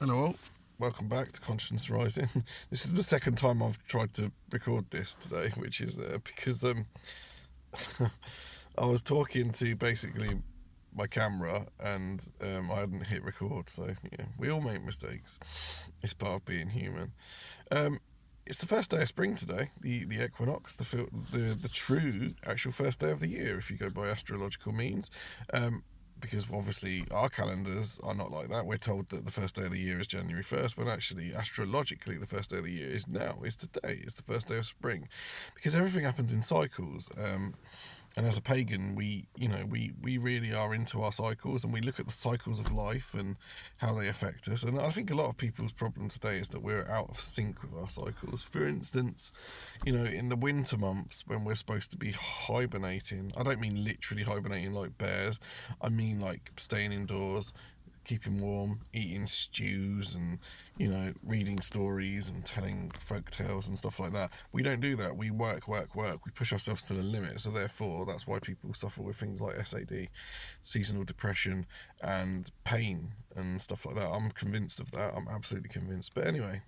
Hello all, welcome back to Consciousness Rising. This is the second time I've tried to record this today, which is because I was talking to basically my camera and I hadn't hit record, so yeah, we all make mistakes. It's part of being human. Um, it's the first day of spring today, the equinox, the true actual first day of the year, if you go by astrological means. Because obviously our calendars are not like that. We're told that the first day of the year is January 1st, but actually, astrologically, the first day of the year is now, is today, it's the first day of spring. Because everything happens in cycles. And as a pagan, we really are into our cycles, and we look at the cycles of life and how they affect us. And I think a lot of people's problem today is that we're out of sync with our cycles. For instance, in the winter months when we're supposed to be hibernating, I don't mean literally hibernating like bears, I mean like staying indoors, keeping warm, eating stews, and reading stories and telling folk tales and stuff like that. We don't do that. We work. We push ourselves to the limit. So therefore, that's why people suffer with things like SAD, seasonal depression, and pain and stuff like that. I'm convinced of that. I'm absolutely convinced. But anyway,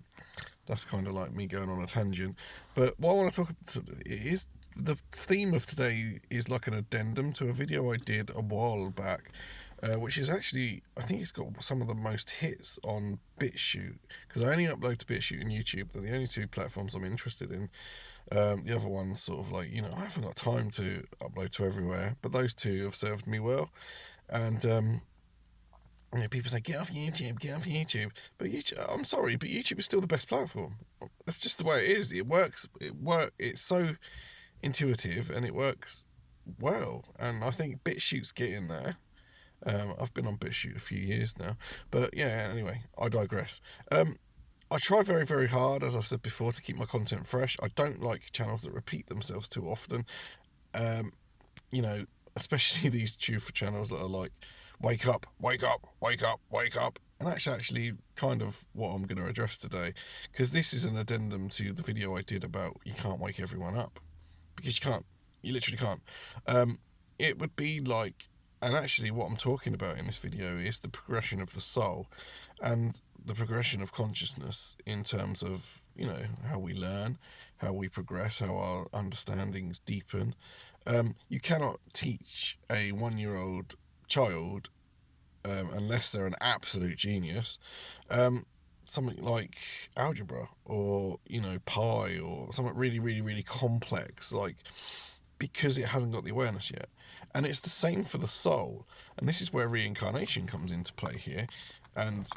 that's kind of like me going on a tangent. But what I want to talk about is the theme of today is like an addendum to a video I did a while back, which is actually, I think it's got some of the most hits on BitChute, because I only upload to BitChute and YouTube. They're the only two platforms I'm interested in. The other one's sort of like, I haven't got time to upload to everywhere, but those two have served me well. And people say, get off YouTube. But YouTube, I'm sorry, but YouTube is still the best platform. That's just the way it is. It works. It's so intuitive and it works well. And I think BitChute's getting there. I've been on BitChute a few years now, but yeah. Anyway, I digress. I try very, very hard, as I've said before, to keep my content fresh. I don't like channels that repeat themselves too often. Um, you know, Especially these truthful channels that are like, wake up, wake up, wake up, wake up. And that's actually kind of what I'm going to address today, because this is an addendum to the video I did about you can't wake everyone up, because you can't. You literally can't. It would be like, and actually, what I'm talking about in this video is the progression of the soul and the progression of consciousness in terms of, how we learn, how we progress, how our understandings deepen. You cannot teach a 1-year-old child, unless they're an absolute genius, something like algebra or pi or something really, really, really complex, like, because it hasn't got the awareness yet. And it's the same for the soul, and this is where reincarnation comes into play here. And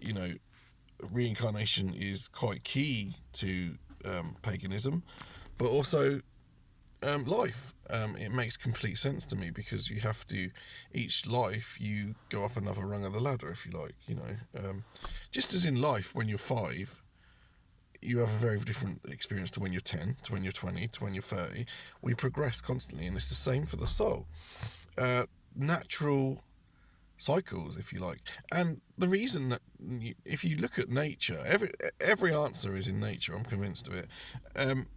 reincarnation is quite key to paganism, but also life. It makes complete sense to me, because you have to, each life you go up another rung of the ladder, if you like. Just as in life, when you're 5, you have a very different experience to when you're 10, to when you're 20, to when you're 30. We progress constantly, and it's the same for the soul. Natural cycles, if you like. And the reason that, if you look at nature, every answer is in nature. I'm convinced of it.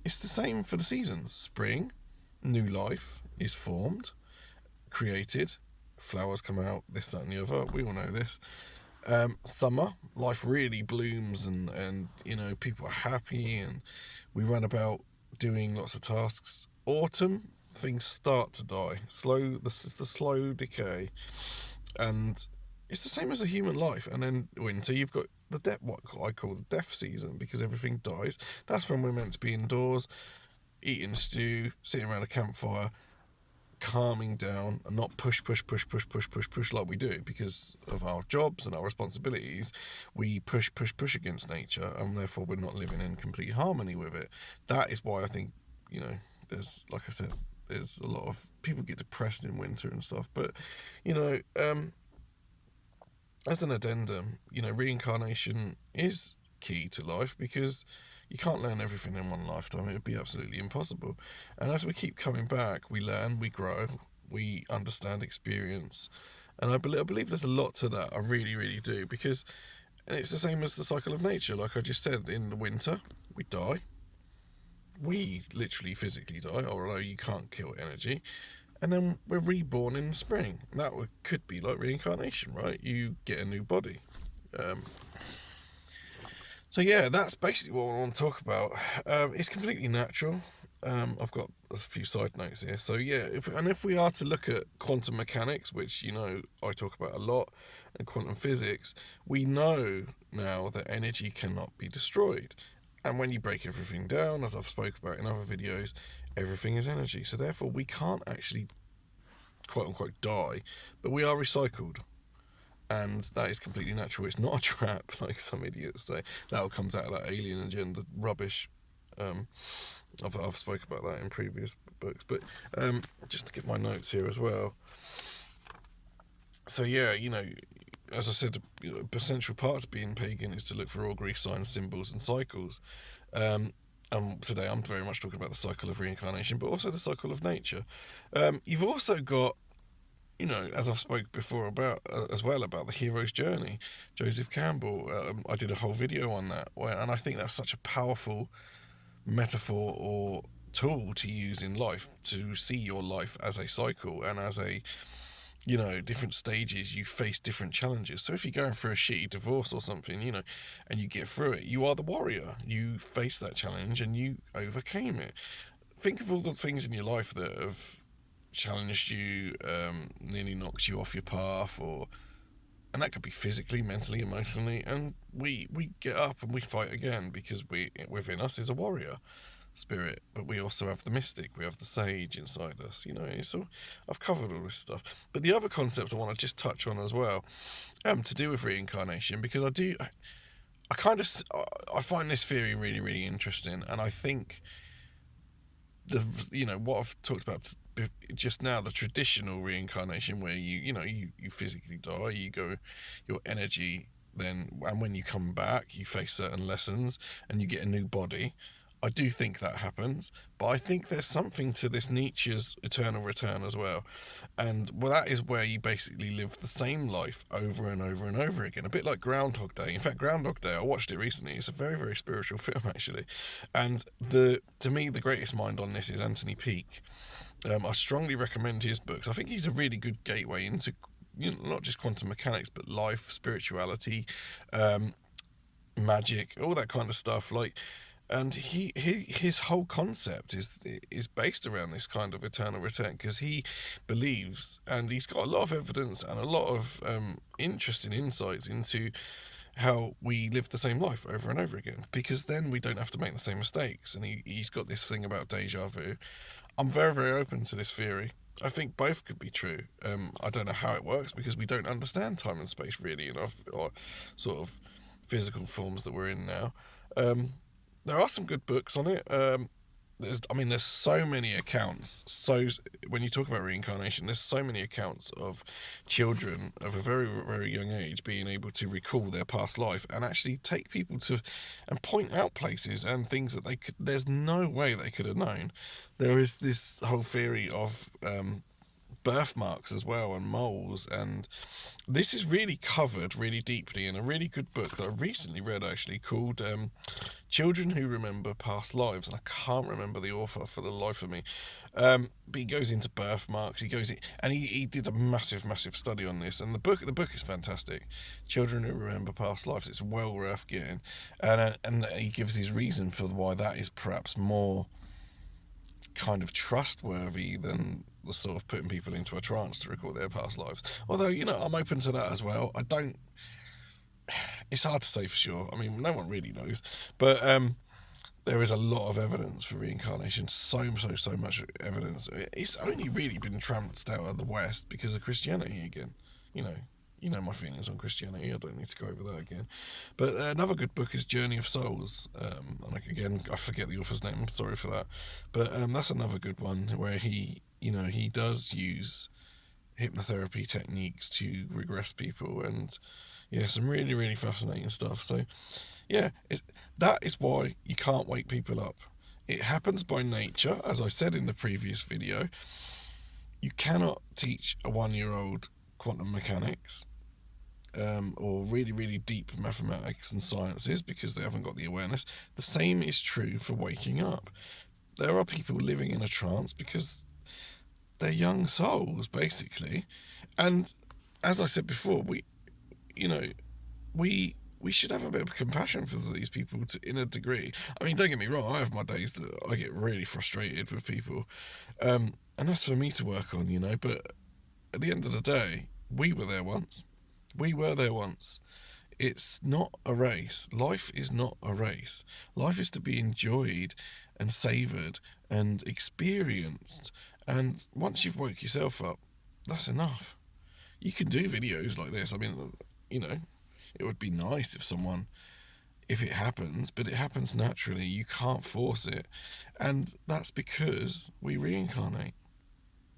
It's the same for the seasons. Spring, new life is formed, created, flowers come out, this, that, and the other. We all know this. Summer, life really blooms, and people are happy, and we run about doing lots of tasks. Autumn, things start to die. This is the slow decay, and it's the same as a human life. And then winter, you've got the what I call the death season, because everything dies. That's when we're meant to be indoors, eating stew, sitting around a campfire, calming down, and not push like we do because of our jobs and our responsibilities. We push against nature, and therefore we're not living in complete harmony with it. That is why I think, there's, like I said, there's a lot of people get depressed in winter and stuff. But as an addendum, reincarnation is key to life, because you can't learn everything in one lifetime. It would be absolutely impossible. And as we keep coming back, we learn, we grow, we understand experience. And I believe there's a lot to that. I really, really do. Because it's the same as the cycle of nature. Like I just said, in the winter, we die. We literally physically die, although you can't kill energy. And then we're reborn in the spring. That could be like reincarnation, right? You get a new body. Um, So yeah, that's basically what I want to talk about. It's completely natural. I've got a few side notes here. So yeah, if we are to look at quantum mechanics, which I talk about a lot, and quantum physics, we know now that energy cannot be destroyed. And when you break everything down, as I've spoke about in other videos, everything is energy. So therefore, we can't actually quote unquote die, but we are recycled. And that is completely natural. It's not a trap, like some idiots say. That all comes out of that alien agenda rubbish. Um, I've spoke about that in previous books, but just to get my notes here as well. So yeah, as I said, a central part of being pagan is to look for all Greek signs, symbols, and cycles. Um, Today I'm very much talking about the cycle of reincarnation, but also the cycle of nature. You've also got, as I've spoke before about as well about the hero's journey, Joseph Campbell. I did a whole video on that, and I think that's such a powerful metaphor or tool to use in life to see your life as a cycle and as a different stages. You face different challenges. So if you're going through a shitty divorce or something, and you get through it, you are the warrior. You face that challenge and you overcame it. Think of all the things in your life that have challenged you, nearly knocked you off your path, and that could be physically, mentally, emotionally, and we get up and we fight again because within us is a warrior spirit, but we also have the mystic, we have the sage inside us. So I've covered all this stuff, but the other concept I want to just touch on as well, to do with reincarnation, because I find this theory really, really interesting, and I think what I've talked about just now, the traditional reincarnation where you physically die, you go, your energy then, and when you come back you face certain lessons and you get a new body. I do think that happens, but I think there's something to this Nietzsche's eternal return as well. And well, that is where you basically live the same life over and over and over again, a bit like Groundhog Day. In fact, Groundhog Day, I watched it recently. It's a very, very spiritual film, actually. And to me, the greatest mind on this is Anthony Peake. I strongly recommend his books. I think he's a really good gateway into not just quantum mechanics, but life, spirituality, magic, all that kind of stuff. And his whole concept is based around this kind of eternal return, because he believes, and he's got a lot of evidence and a lot of interesting insights into how we live the same life over and over again, because then we don't have to make the same mistakes. And he's got this thing about deja vu. I'm very, very open to this theory. I think both could be true. I don't know how it works because we don't understand time and space really enough, or sort of physical forms that we're in now. There are some good books on it. There's so many accounts. So when you talk about reincarnation, there's so many accounts of children of a very, very young age being able to recall their past life and actually take people to and point out places and things that there's no way they could have known. There is this whole theory of birthmarks as well, and moles, and this is really covered really deeply in a really good book that I recently read, actually, called Children Who Remember Past Lives, and I can't remember the author for the life of me. But he goes into birthmarks. He did a massive, massive study on this, and the book is fantastic. Children Who Remember Past Lives. It's well worth getting, and he gives his reason for why that is perhaps more kind of trustworthy than the sort of putting people into a trance to record their past lives. Although, I'm open to that as well. It's hard to say for sure. I mean, no one really knows. But there is a lot of evidence for reincarnation. So much evidence. It's only really been tramped out of the West because of Christianity again. My feelings on Christianity. I don't need to go over that again. But another good book is Journey of Souls. And I forget the author's name. I'm sorry for that. But that's another good one where he does use hypnotherapy techniques to regress people, and yeah, some really, really fascinating stuff. So yeah, that is why you can't wake people up. It happens by nature, as I said in the previous video. You cannot teach a 1-year-old quantum mechanics, or really, really deep mathematics and sciences, because they haven't got the awareness. The same is true for waking up. There are people living in a trance because they're young souls, basically. And as I said before, we we should have a bit of compassion for these people in a degree. I mean, don't get me wrong, I have my days that I get really frustrated with people. And that's for me to work on, but at the end of the day, we were there once. We were there once. It's not a race. Life is not a race. Life is to be enjoyed and savoured and experienced. And once you've woke yourself up, that's enough. You can do videos like this. I mean, it would be nice if it happens, but it happens naturally. You can't force it. And that's because we reincarnate.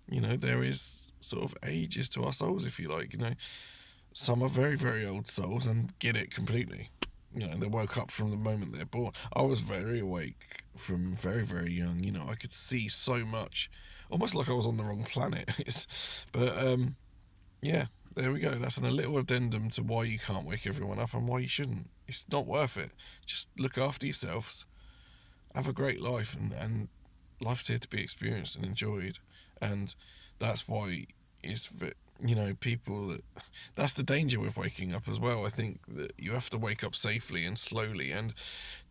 There is sort of ages to our souls, if you like. Some are very, very old souls and get it completely. They woke up from the moment they're born. I was very awake from very, very young. I could see so much, almost like I was on the wrong planet. But yeah, there we go. That's a little addendum to why you can't wake everyone up and why you shouldn't. It's not worth it. Just look after yourselves. Have a great life, and life's here to be experienced and enjoyed. And that's why people that's the danger with waking up as well. I think that you have to wake up safely and slowly and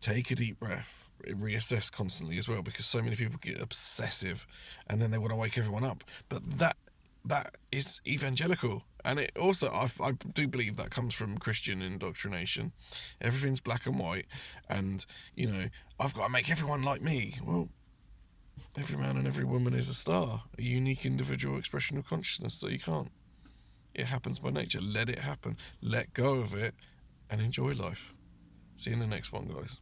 take a deep breath, reassess constantly as well, because so many people get obsessive and then they want to wake everyone up. But that is evangelical, and it also I do believe that comes from Christian indoctrination. Everything's black and white, and I've got to make everyone like me. Well, every man and every woman is a star, a unique individual expression of consciousness, so you can't. It happens by nature. Let it happen. Let go of it and enjoy life. See you in the next one, guys.